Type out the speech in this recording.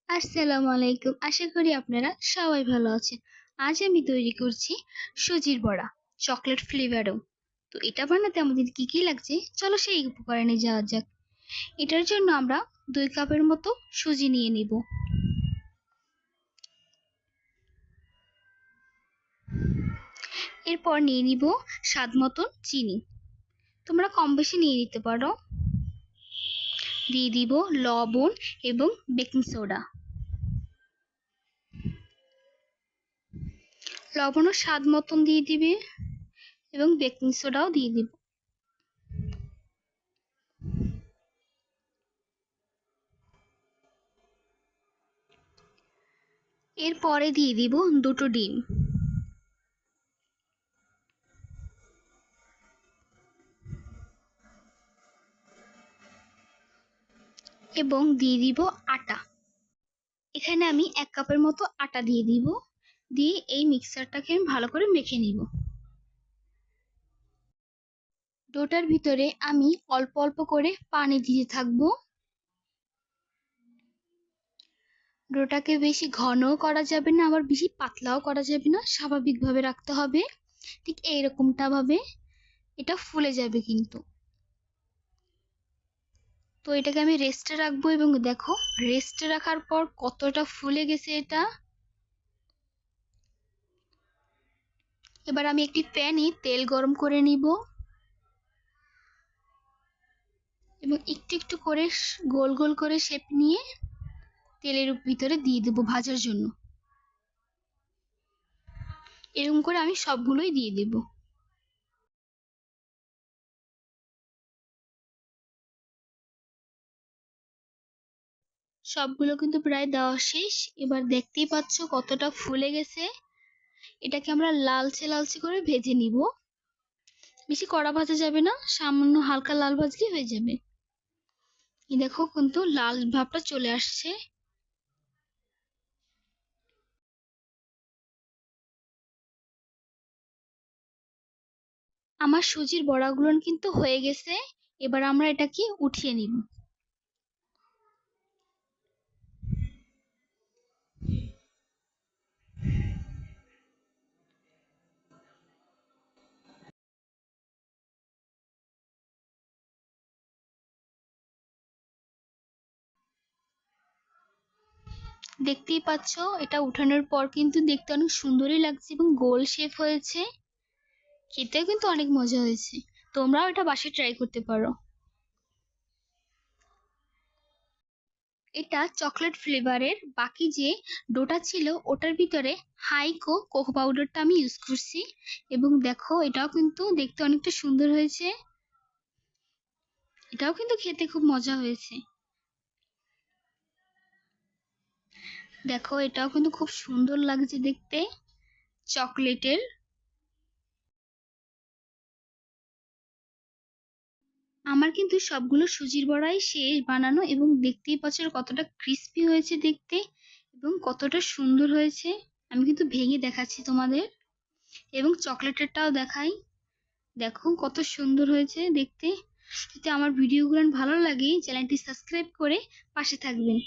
আসসালামু আলাইকুম। আশা করি আপনারা সবাই ভালো আছেন। আজ আমি তৈরি করছি সুজির বড়া, চকলেট ফ্লেভারও। তো এটা বানাতে আমাদের কি কি লাগছে, চলো সেই উপকরণে যাওয়া যাক। এটার জন্য আমরা 2 কাপের মতো সুজি নিয়ে নিব। এরপর নিয়ে নিব স্বাদ মতন চিনি, তোমরা কম বেশি নিয়ে নিতে পারো। দিয়ে দিব লবণ এবং বেকিং সোডা। লবণও স্বাদ মতন দিয়ে দিবে এবং বেকিং সোডাও দিয়ে দিব। এরপরে দিয়ে দিব 2টো ডিম এবং দিয়ে দিব আটা। এখানে আমি 1 কাপের মতো আটা দিয়ে দিব। দিয়ে এই মিক্সারটাকে আমি ভালো করে মেখে নিব। ডোটার ভিতরে আমি অল্প অল্প করে পানি দিতে থাকবো। ডোটাকে বেশি ঘনও করা যাবে না, আবার বেশি পাতলাও করা যাবে না, স্বাভাবিকভাবে রাখতে হবে। ঠিক এইরকমটা ভাবে এটা ফুলে যাবে কিন্তু। তো এটাকে আমি রেস্টে রাখবো এবং দেখো রেস্টে রাখার পর কতটা ফুলে গেছে এটা। এবার আমি একটি প্যানে তেল গরম করে নিব এবং একটু একটু করে গোল গোল করে শেপ নিয়ে তেলের ভিতরে দিয়ে দেবো ভাজার জন্য। এরকম করে আমি সবগুলোই দিয়ে দেব। সবগুলো কিন্তু প্রায় দেওয়া শেষ। এবার দেখতেই পাচ্ছ কতটা ফুলে গেছে। এটাকে আমরা লালচে লালচে করে ভেজে নিব। বেশি কড়া ভাজা যাবে না, সামান্য হালকা লাল ভাজলেই হয়ে যাবে। এই দেখো কিন্তু লাল ভাবটা চলে আসছে। আমার সুজির বড়াগুলো কিন্তু হয়ে গেছে। এবার আমরা এটাকে উঠিয়ে নিব। দেখতেই পাচ্ছ এটা উঠানোর পর কিন্তু দেখতে অনেক সুন্দরই লাগছে এবং গোল শেপ হয়েছে। খেতেও কিন্তু অনেক মজা হয়েছে। তোমরাও এটা বাসায় ট্রাই করতে পারো। এটা চকলেট ফ্লেভারের। বাকি যে ডোটা ছিল ওটার ভিতরে হাইকো কোকো পাউডারটা আমি ইউজ করছি এবং দেখো এটাও কিন্তু দেখতে অনেকটা সুন্দর হয়েছে। এটাও কিন্তু খেতে খুব মজা হয়েছে। দেখো এটাও কিন্তু খুব সুন্দর লাগছে দেখতে, চকলেটের। আমার কিন্তু সবগুলো সুজির বড়াই শেষ বানানো এবং দেখতেই পাচ্ছ কতটা ক্রিস্পি হয়েছে দেখতে এবং কতটা সুন্দর হয়েছে। আমি কিন্তু ভেঙে দেখাচ্ছি তোমাদের এবং চকলেটেরটাও দেখাই। দেখো কত সুন্দর হয়েছে দেখতে। যদি আমার ভিডিওগুলো ভালো লাগে চ্যানেলটি সাবস্ক্রাইব করে পাশে থাকবেন।